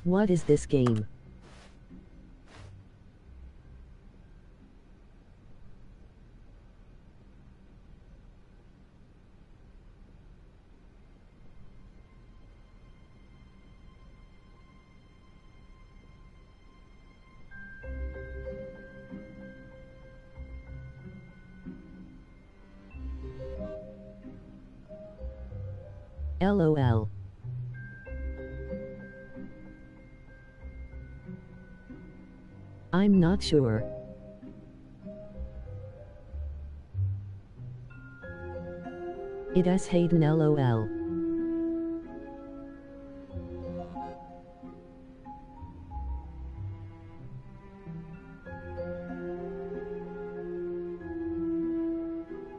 What is this game? LOL. I'm not sure. It is Hayden LOL.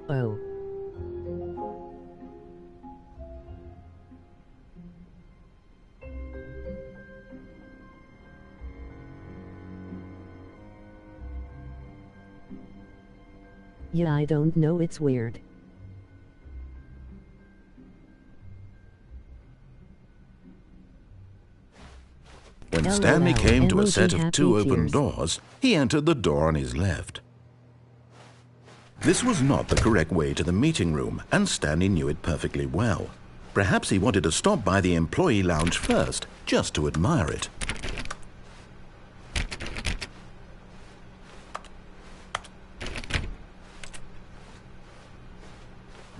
Oh. Yeah, I don't know, it's weird. When Stanley came to a set of two Happy open tears. doors, he entered the door on his left. This was not the correct way to the meeting room, and Stanley knew it perfectly well. Perhaps he wanted to stop by the employee lounge first, just to admire it.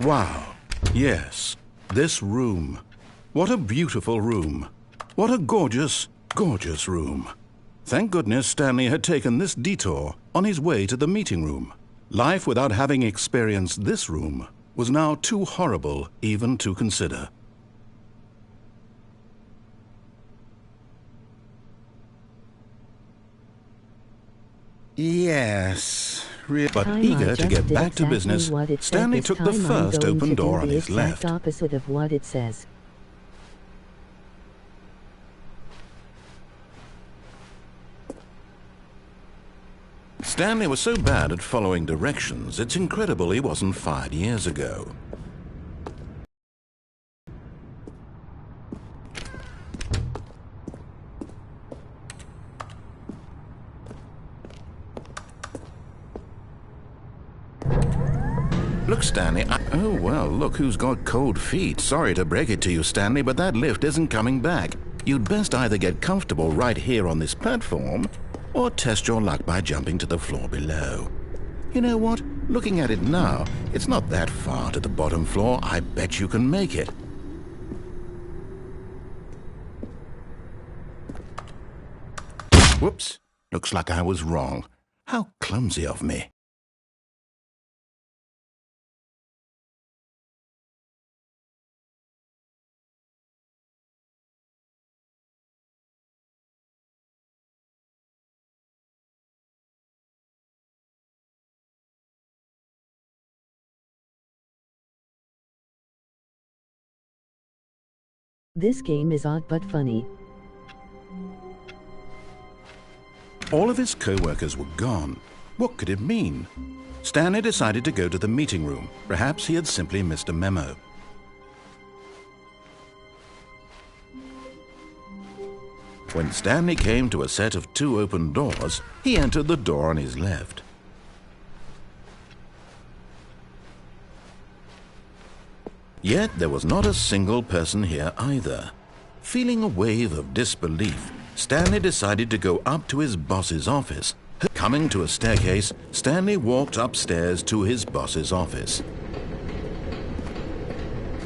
Wow, yes, this room. What a beautiful room. What a gorgeous, gorgeous room. Thank goodness Stanley had taken this detour on his way to the meeting room. Life without having experienced this room was now too horrible even to consider. Yes, but eager to get back to business, Stanley took the first open door on his left. Opposite of what it says. Stanley was so bad at following directions, it's incredible he wasn't fired years ago. Look, Stanley, oh, well, look who's got cold feet. Sorry to break it to you, Stanley, but that lift isn't coming back. You'd best either get comfortable right here on this platform, or test your luck by jumping to the floor below. You know what? Looking at it now, it's not that far to the bottom floor. I bet you can make it. Whoops. Looks like I was wrong. How clumsy of me. This game is odd but funny. All of his co-workers were gone. What could it mean? Stanley decided to go to the meeting room. Perhaps he had simply missed a memo. When Stanley came to a set of two open doors, he entered the door on his left. Yet there was not a single person here either. Feeling a wave of disbelief, Stanley decided to go up to his boss's office. Coming to a staircase, Stanley walked upstairs to his boss's office.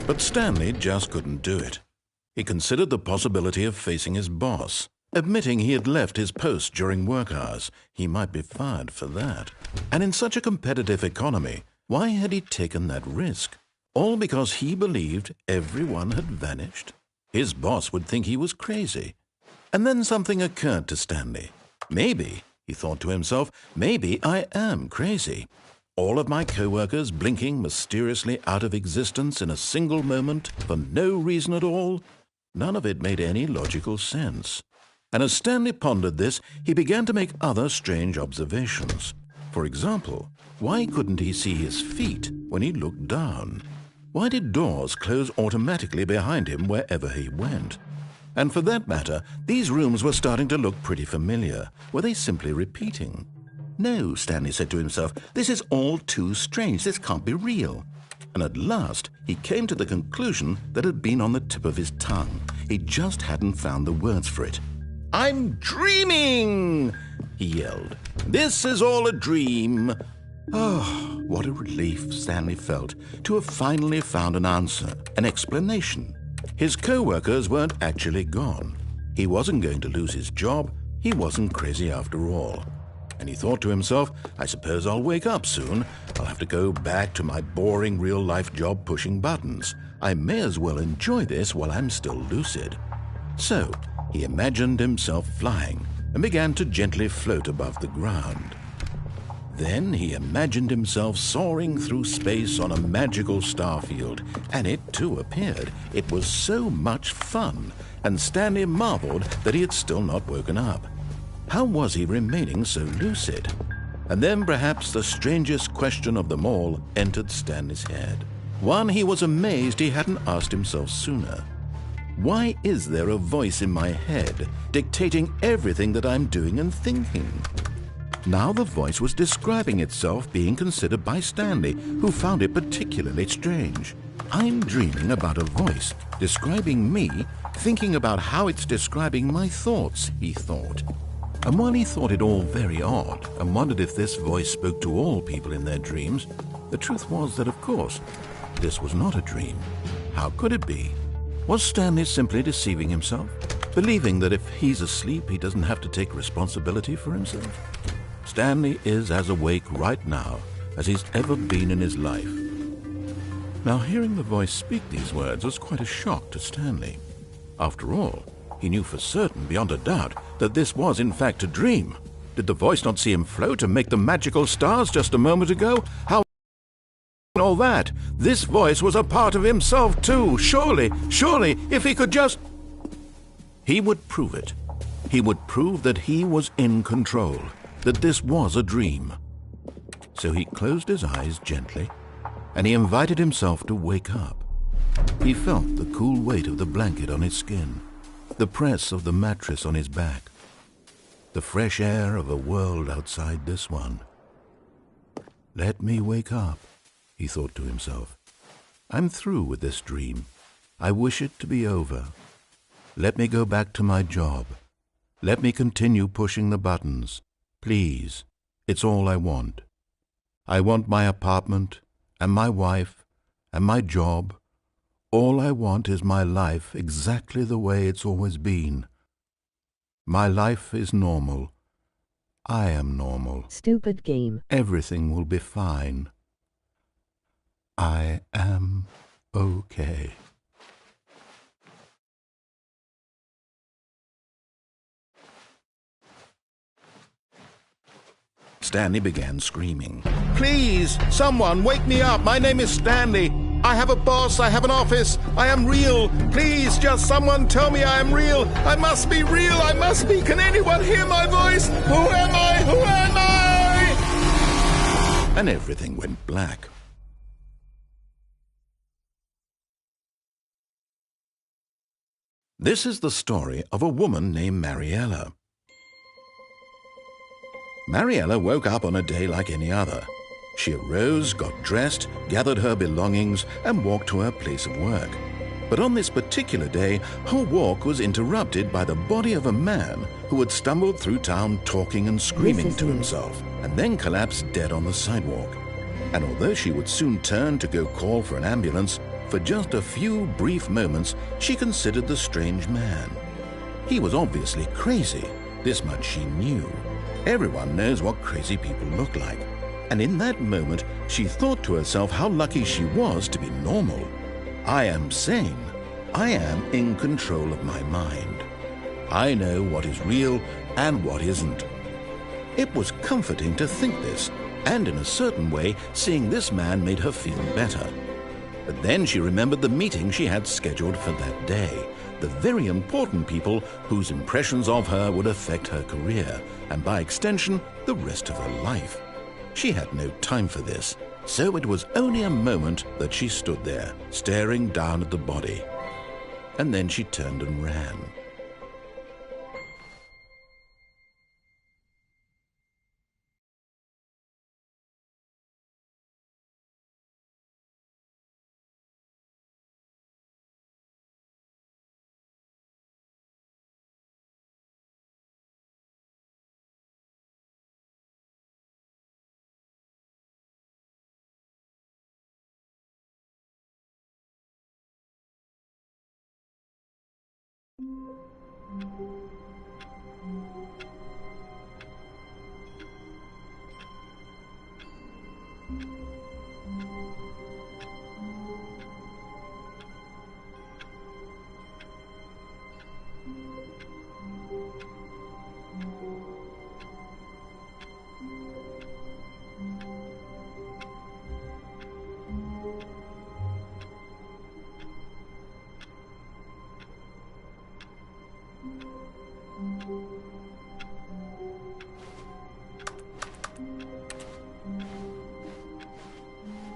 But Stanley just couldn't do it. He considered the possibility of facing his boss. Admitting he had left his post during work hours, he might be fired for that. And in such a competitive economy, why had he taken that risk? All because he believed everyone had vanished? His boss would think he was crazy. And then something occurred to Stanley. Maybe, he thought to himself, maybe I am crazy. All of my co-workers blinking mysteriously out of existence in a single moment for no reason at all? None of it made any logical sense. And as Stanley pondered this, he began to make other strange observations. For example, why couldn't he see his feet when he looked down? Why did doors close automatically behind him wherever he went? And for that matter, these rooms were starting to look pretty familiar. Were they simply repeating? No, Stanley said to himself, this is all too strange. This can't be real. And at last, he came to the conclusion that had been on the tip of his tongue. He just hadn't found the words for it. "I'm dreaming!" he yelled. "This is all a dream." Oh, what a relief Stanley felt to have finally found an answer, an explanation. His co-workers weren't actually gone. He wasn't going to lose his job. He wasn't crazy after all. And he thought to himself, I suppose I'll wake up soon. I'll have to go back to my boring real-life job pushing buttons. I may as well enjoy this while I'm still lucid. So he imagined himself flying and began to gently float above the ground. Then he imagined himself soaring through space on a magical starfield, and it too appeared. It was so much fun, and Stanley marveled that he had still not woken up. How was he remaining so lucid? And then perhaps the strangest question of them all entered Stanley's head. One he was amazed he hadn't asked himself sooner. Why is there a voice in my head dictating everything that I'm doing and thinking? Now the voice was describing itself being considered by Stanley, who found it particularly strange. I'm dreaming about a voice describing me, thinking about how it's describing my thoughts, he thought. And while he thought it all very odd and wondered if this voice spoke to all people in their dreams, the truth was that, of course, this was not a dream. How could it be? Was Stanley simply deceiving himself, believing that if he's asleep, he doesn't have to take responsibility for himself? Stanley is as awake right now as he's ever been in his life. Now, hearing the voice speak these words was quite a shock to Stanley. After all, he knew for certain, beyond a doubt, that this was in fact a dream. Did the voice not see him float and make the magical stars just a moment ago? How all that? This voice was a part of himself too. Surely, if he could just... He would prove it. He would prove that he was in control, that this was a dream. So he closed his eyes gently, and he invited himself to wake up. He felt the cool weight of the blanket on his skin, the press of the mattress on his back, the fresh air of a world outside this one. Let me wake up, he thought to himself. I'm through with this dream. I wish it to be over. Let me go back to my job. Let me continue pushing the buttons. Please, it's all I want. I want my apartment and my wife and my job. All I want is my life exactly the way it's always been. My life is normal. I am normal. Stupid game. Everything will be fine. I am okay. Stanley began screaming. Please, someone, wake me up. My name is Stanley. I have a boss. I have an office. I am real. Please, just someone tell me I am real. I must be real. I must be. Can anyone hear my voice? Who am I? Who am I? And everything went black. This is the story of a woman named Mariella. Mariella woke up on a day like any other. She arose, got dressed, gathered her belongings, and walked to her place of work. But on this particular day, her walk was interrupted by the body of a man who had stumbled through town talking and screaming to himself, and then collapsed dead on the sidewalk. And although she would soon turn to go call for an ambulance, for just a few brief moments she considered the strange man. He was obviously crazy. This much she knew. Everyone knows what crazy people look like. And in that moment, she thought to herself how lucky she was to be normal. I am sane. I am in control of my mind. I know what is real and what isn't. It was comforting to think this, and in a certain way, seeing this man made her feel better. But then she remembered the meeting she had scheduled for that day, the very important people whose impressions of her would affect her career, and by extension, the rest of her life. She had no time for this, so it was only a moment that she stood there, staring down at the body. And then she turned and ran.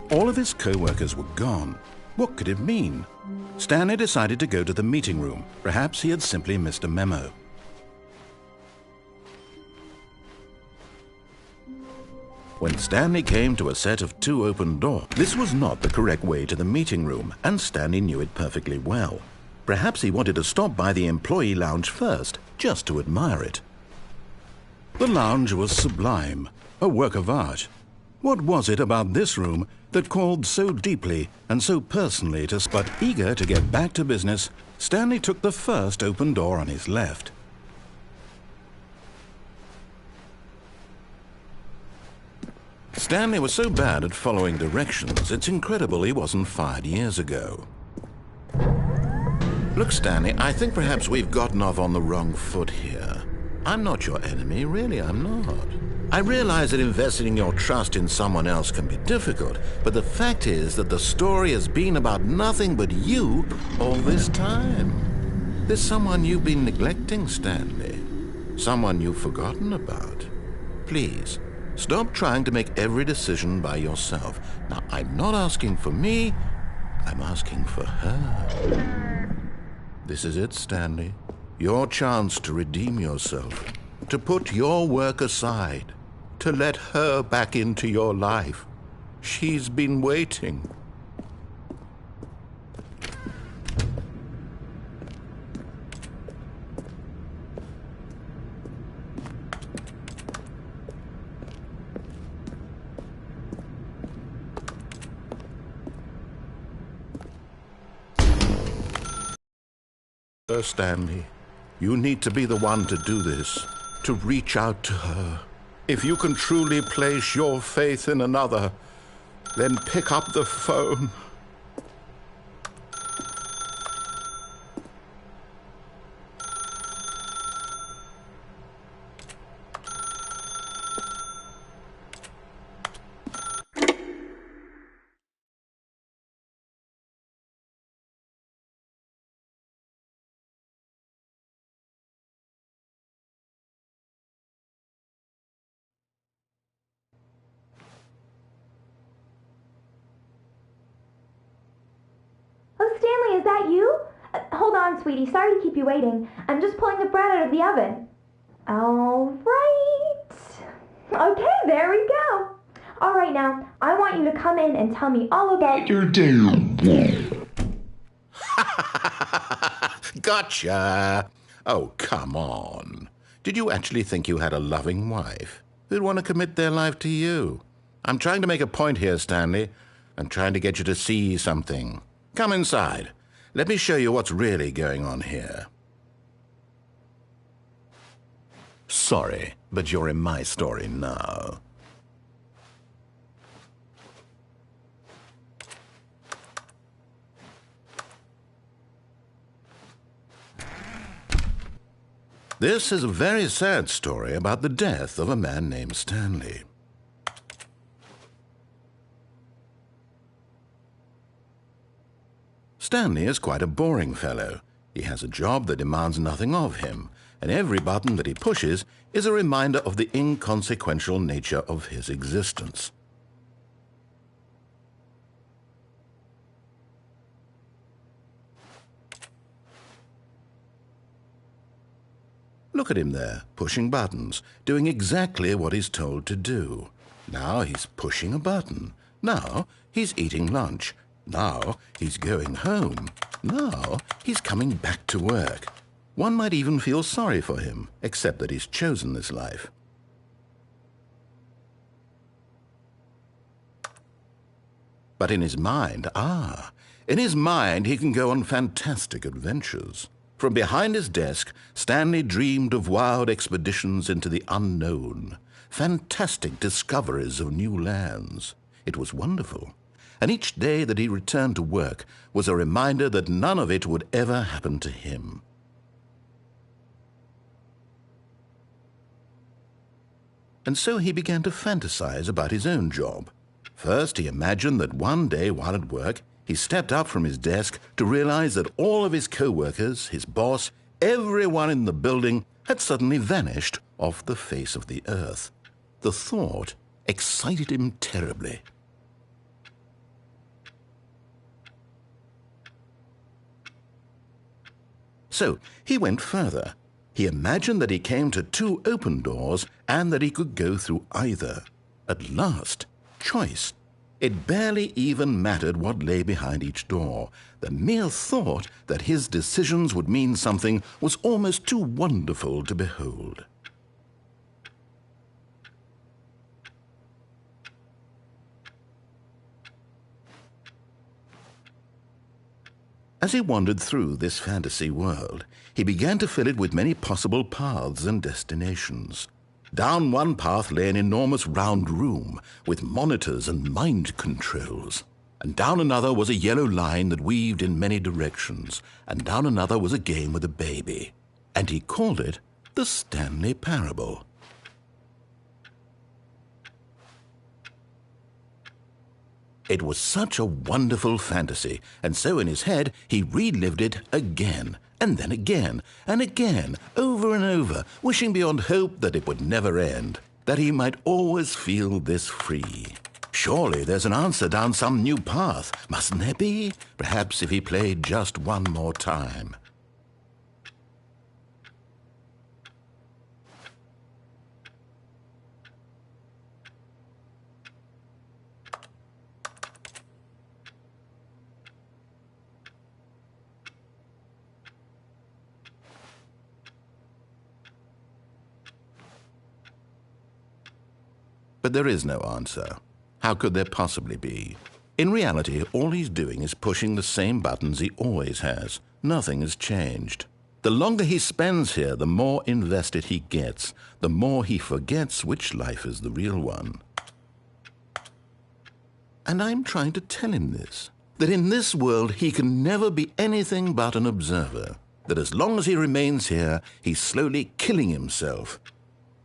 All of his co-workers were gone. What could it mean? Stanley decided to go to the meeting room. Perhaps he had simply missed a memo. When Stanley came to a set of 2 open doors, this was not the correct way to the meeting room, and Stanley knew it perfectly well. Perhaps he wanted to stop by the employee lounge first, just to admire it. The lounge was sublime, a work of art. What was it about this room that called so deeply and so personally to... But eager to get back to business, Stanley took the first open door on his left. Stanley was so bad at following directions, it's incredible he wasn't fired years ago. Look, Stanley, I think perhaps we've gotten off on the wrong foot here. I'm not your enemy, really, I'm not. I realize that investing your trust in someone else can be difficult, but the fact is that the story has been about nothing but you all this time. There's someone you've been neglecting, Stanley. Someone you've forgotten about. Please, stop trying to make every decision by yourself. Now, I'm not asking for me, I'm asking for her. This is it, Stanley. Your chance to redeem yourself, to put your work aside, to let her back into your life. She's been waiting. Stanley, you need to be the one to do this, to reach out to her. If you can truly place your faith in another, then pick up the phone. Stanley, is that you? Hold on, sweetie. Sorry to keep you waiting. I'm just pulling the bread out of the oven. All right. Okay, there we go. All right, now, I want you to come in and tell me all about your day. Gotcha! Oh, come on. Did you actually think you had a loving wife who'd want to commit their life to you? I'm trying to make a point here, Stanley. I'm trying to get you to see something. Come inside. Let me show you what's really going on here. Sorry, but you're in my story now. This is a very sad story about the death of a man named Stanley. Stanley is quite a boring fellow. He has a job that demands nothing of him, and every button that he pushes is a reminder of the inconsequential nature of his existence. Look at him there, pushing buttons, doing exactly what he's told to do. Now he's pushing a button. Now he's eating lunch. Now he's going home. Now he's coming back to work. One might even feel sorry for him, except that he's chosen this life. But in his mind, in his mind he can go on fantastic adventures. From behind his desk, Stanley dreamed of wild expeditions into the unknown, fantastic discoveries of new lands. It was wonderful, and each day that he returned to work was a reminder that none of it would ever happen to him. And so he began to fantasize about his own job. First, he imagined that one day while at work, he stepped up from his desk to realize that all of his co-workers, his boss, everyone in the building had suddenly vanished off the face of the earth. The thought excited him terribly. So he went further. He imagined that he came to 2 open doors and that he could go through either. At last, choice. It barely even mattered what lay behind each door. The mere thought that his decisions would mean something was almost too wonderful to behold. As he wandered through this fantasy world, he began to fill it with many possible paths and destinations. Down one path lay an enormous round room with monitors and mind controls. And down another was a yellow line that weaved in many directions. And down another was a game with a baby. And he called it the Stanley Parable. It was such a wonderful fantasy, and so in his head he relived it again, and then again, and again, over and over, wishing beyond hope that it would never end, that he might always feel this free. Surely there's an answer down some new path, mustn't there be? Perhaps if he played just one more time. But there is no answer. How could there possibly be? In reality, all he's doing is pushing the same buttons he always has. Nothing has changed. The longer he spends here, the more invested he gets, the more he forgets which life is the real one. And I'm trying to tell him this, that in this world he can never be anything but an observer, that as long as he remains here, he's slowly killing himself.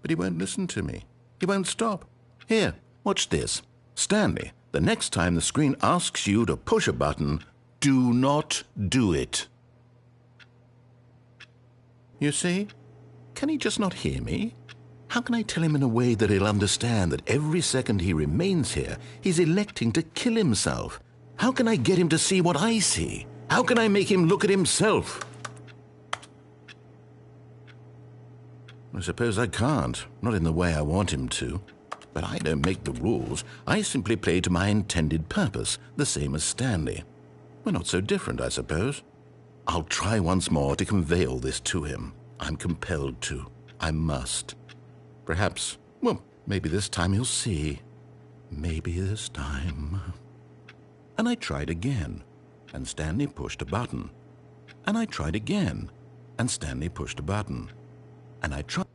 But he won't listen to me. He won't stop. Here, watch this. Stanley, the next time the screen asks you to push a button, do not do it. You see? Can he just not hear me? How can I tell him in a way that he'll understand that every second he remains here, he's electing to kill himself? How can I get him to see what I see? How can I make him look at himself? I suppose I can't, not in the way I want him to. But I don't make the rules. I simply play to my intended purpose, the same as Stanley. We're not so different, I suppose. I'll try once more to convey all this to him. I'm compelled to. I must. Perhaps, well, maybe this time he'll see. Maybe this time. And I tried again, and Stanley pushed a button. And I tried again, and Stanley pushed a button. And I tried.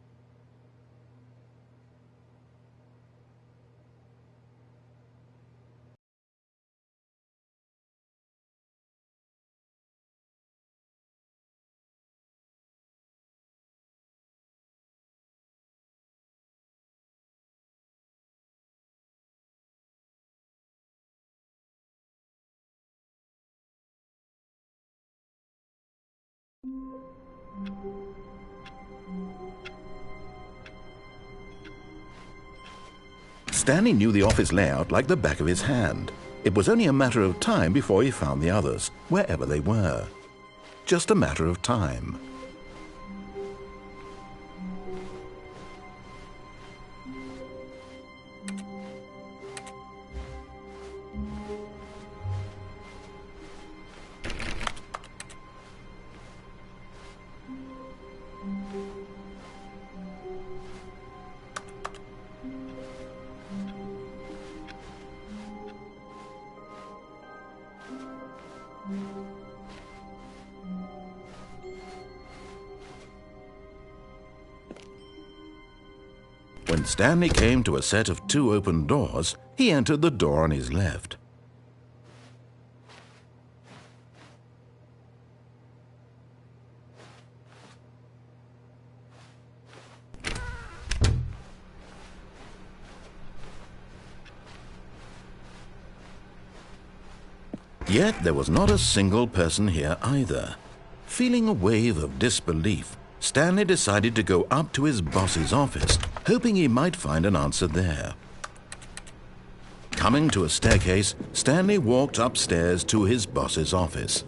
Stanley knew the office layout like the back of his hand. It was only a matter of time before he found the others, wherever they were. Just a matter of time. When Stanley came to a set of 2 open doors, he entered the door on his left. Yet there was not a single person here either. Feeling a wave of disbelief, Stanley decided to go up to his boss's office, hoping he might find an answer there. Coming to a staircase, Stanley walked upstairs to his boss's office.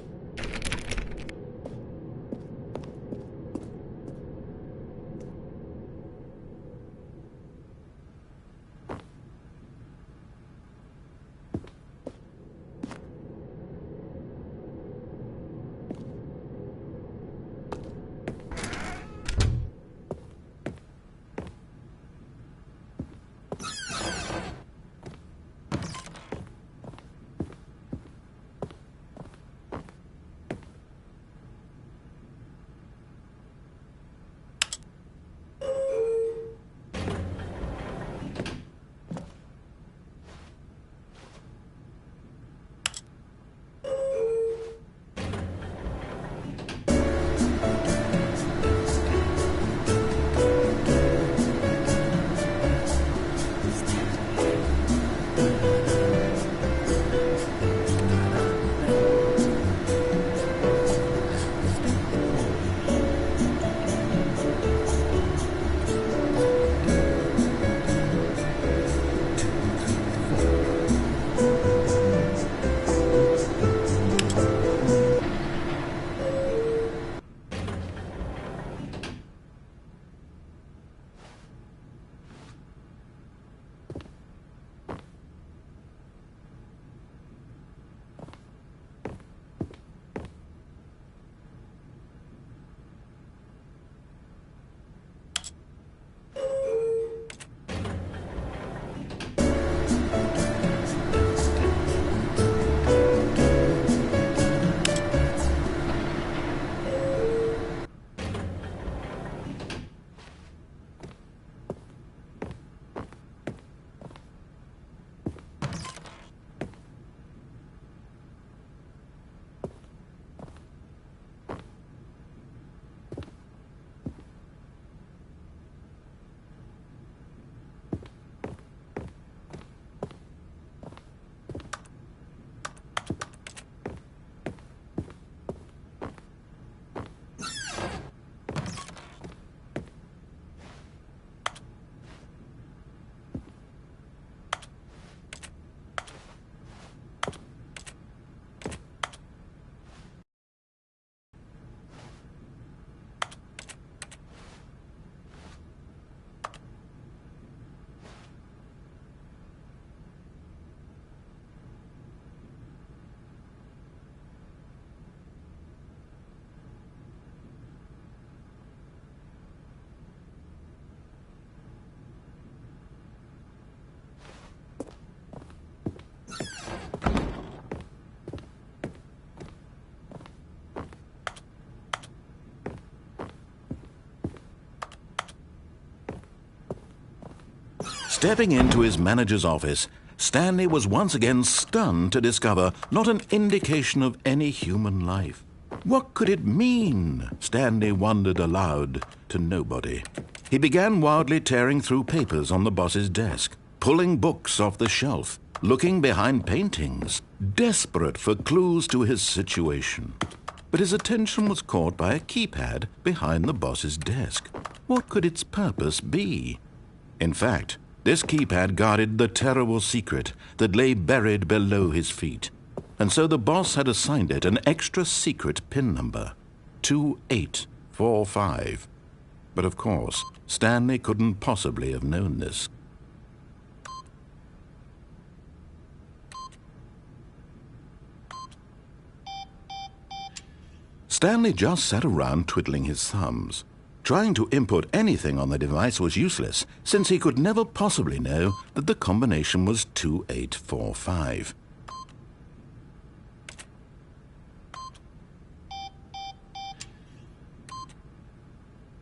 Stepping into his manager's office, Stanley was once again stunned to discover not an indication of any human life. What could it mean? Stanley wondered aloud to nobody. He began wildly tearing through papers on the boss's desk, pulling books off the shelf, looking behind paintings, desperate for clues to his situation. But his attention was caught by a keypad behind the boss's desk. What could its purpose be? In fact, this keypad guarded the terrible secret that lay buried below his feet. And so the boss had assigned it an extra secret PIN number, 2845. But of course, Stanley couldn't possibly have known this. Stanley just sat around twiddling his thumbs. Trying to input anything on the device was useless, since he could never possibly know that the combination was 2845.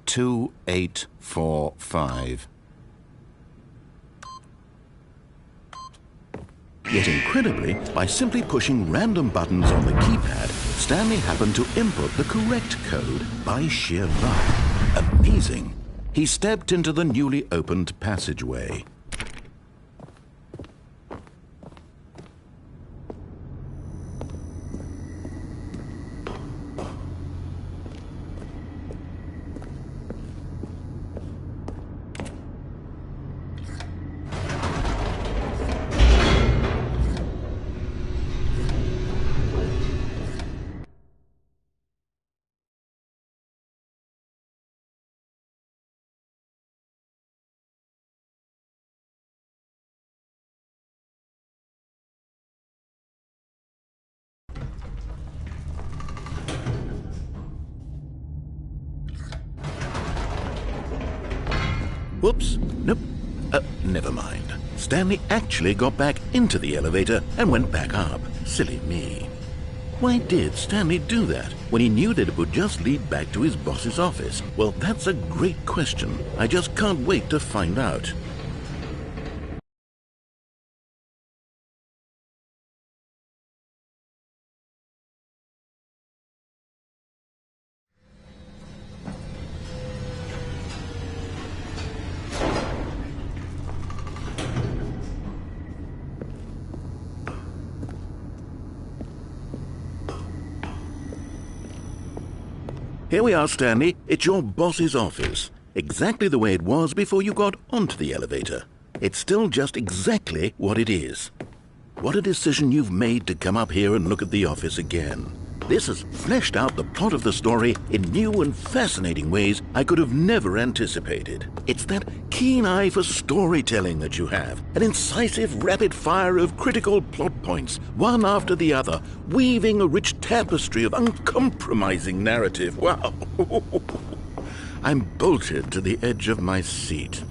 "2845. Yet incredibly, by simply pushing random buttons on the keypad, Stanley happened to input the correct code by sheer luck. Amazing. He stepped into the newly opened passageway. Whoops. Nope. Never mind. Stanley actually got back into the elevator and went back up. Silly me. Why did Stanley do that when he knew that it would just lead back to his boss's office? Well, that's a great question. I just can't wait to find out. Here we are, Stanley. It's your boss's office. Exactly the way it was before you got onto the elevator. It's still just exactly what it is. What a decision you've made to come up here and look at the office again. This has fleshed out the plot of the story in new and fascinating ways I could have never anticipated. It's that keen eye for storytelling that you have, an incisive rapid fire of critical plot points, one after the other, weaving a rich tapestry of uncompromising narrative. Wow! I'm bolted to the edge of my seat.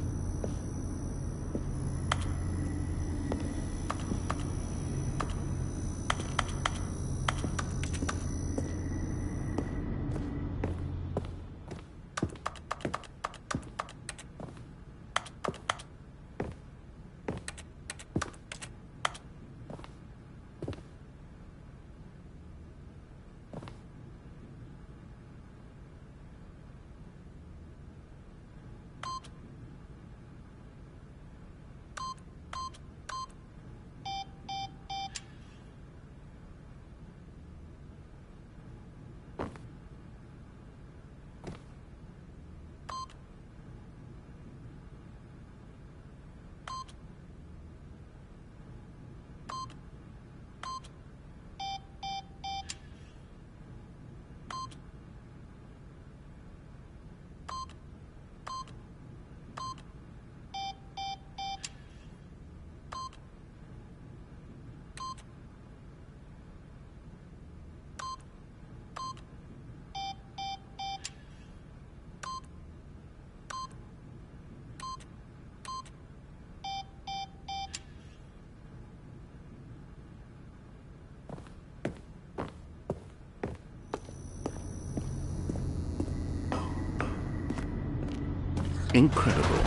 Incredible.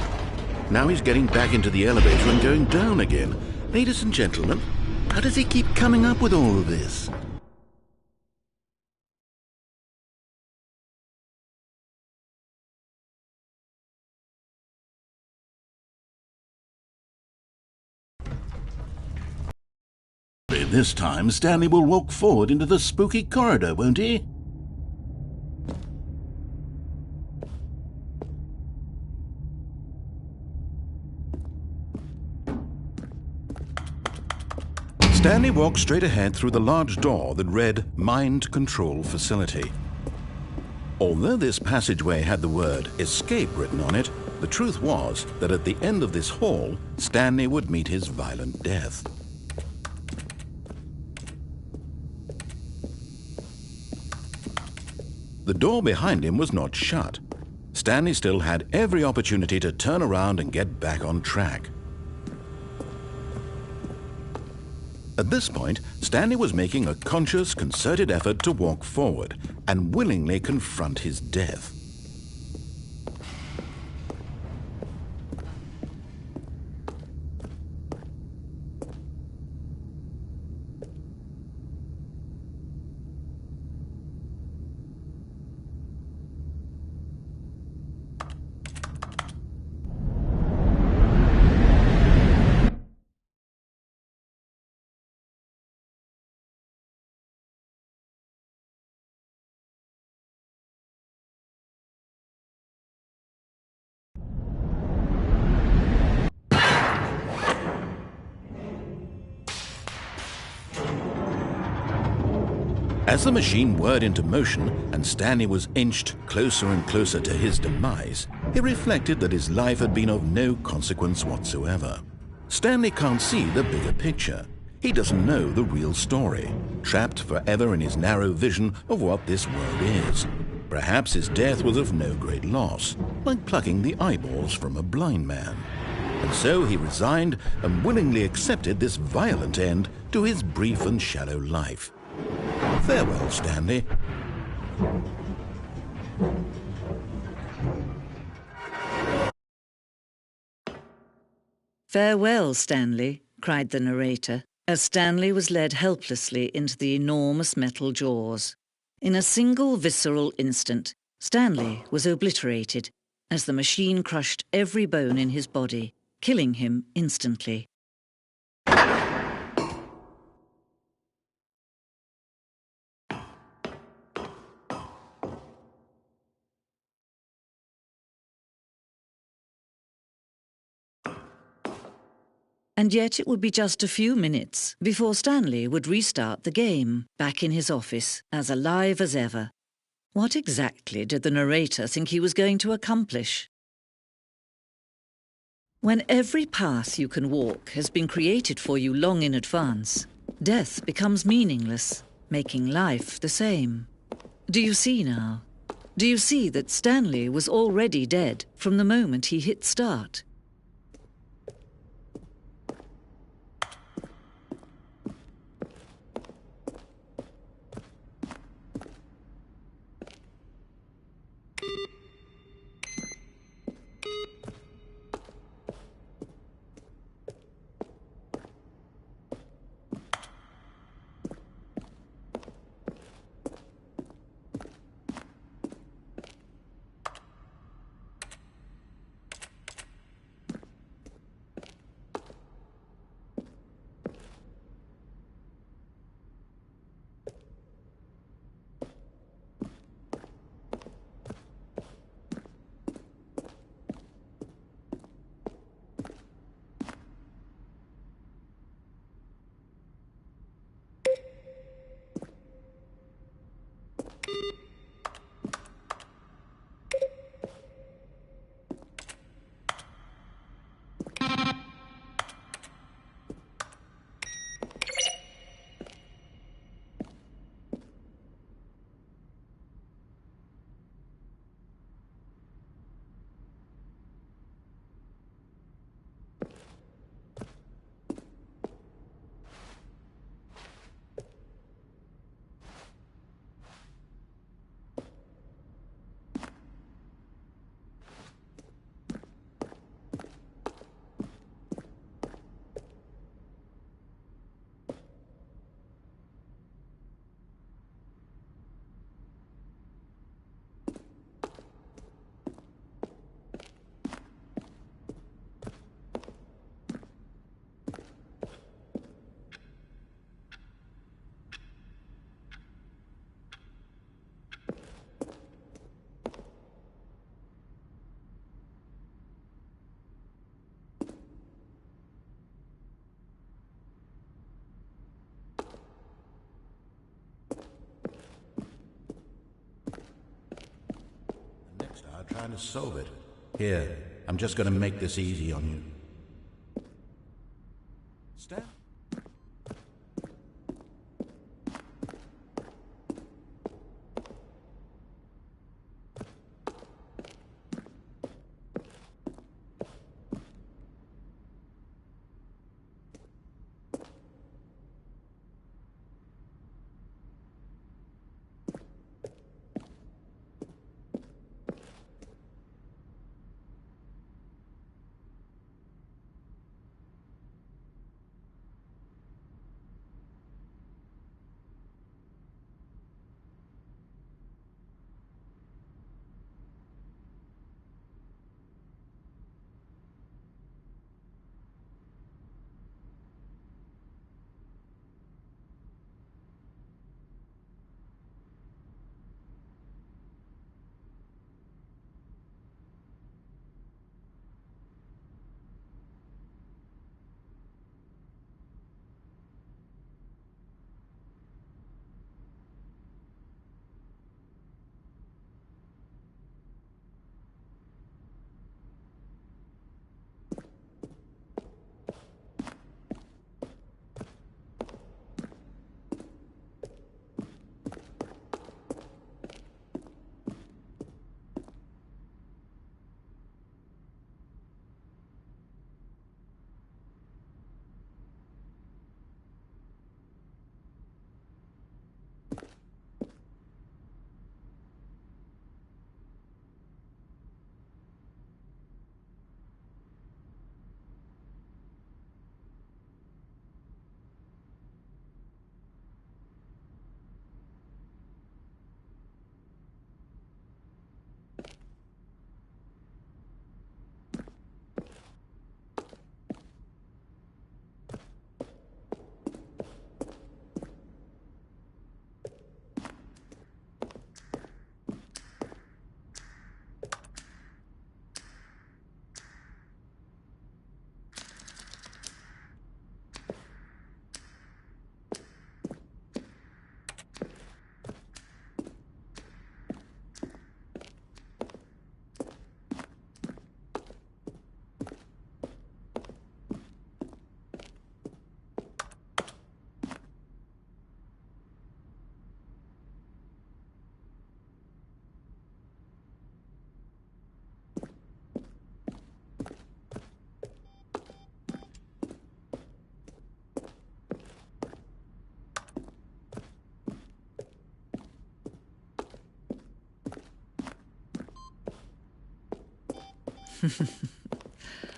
Now he's getting back into the elevator and going down again. Ladies and gentlemen, how does he keep coming up with all of this? This time, Stanley will walk forward into the spooky corridor, won't he? Stanley walked straight ahead through the large door that read Mind Control Facility. Although this passageway had the word escape written on it, the truth was that at the end of this hall, Stanley would meet his violent death. The door behind him was not shut. Stanley still had every opportunity to turn around and get back on track. At this point, Stanley was making a conscious, concerted effort to walk forward and willingly confront his death. As the machine whirred into motion and Stanley was inched closer and closer to his demise, he reflected that his life had been of no consequence whatsoever. Stanley can't see the bigger picture. He doesn't know the real story, trapped forever in his narrow vision of what this world is. Perhaps his death was of no great loss, like plucking the eyeballs from a blind man. And so he resigned and willingly accepted this violent end to his brief and shallow life. Farewell, Stanley. "Farewell, Stanley," cried the narrator, as Stanley was led helplessly into the enormous metal jaws. In a single visceral instant, Stanley was obliterated as the machine crushed every bone in his body, killing him instantly. And yet it would be just a few minutes before Stanley would restart the game, back in his office, as alive as ever. What exactly did the narrator think he was going to accomplish? When every path you can walk has been created for you long in advance, death becomes meaningless, making life the same. Do you see now? Do you see that Stanley was already dead from the moment he hit start? Trying to solve it. Here, I'm just going to make this easy on you. Stan?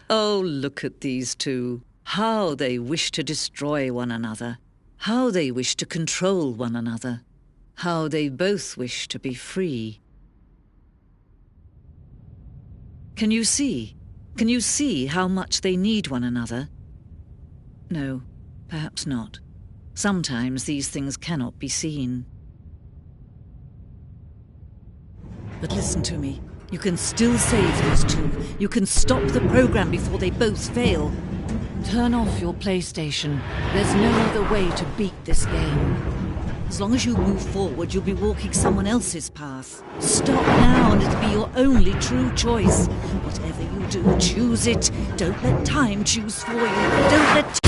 Oh, look at these two. How they wish to destroy one another. How they wish to control one another. How they both wish to be free. Can you see? Can you see how much they need one another? No, perhaps not. Sometimes these things cannot be seen. But listen to me. You can still save those two. You can stop the program before they both fail. Turn off your PlayStation. There's no other way to beat this game. As long as you move forward, you'll be walking someone else's path. Stop now and it'll be your only true choice. Whatever you do, choose it. Don't let time choose for you. Don't let...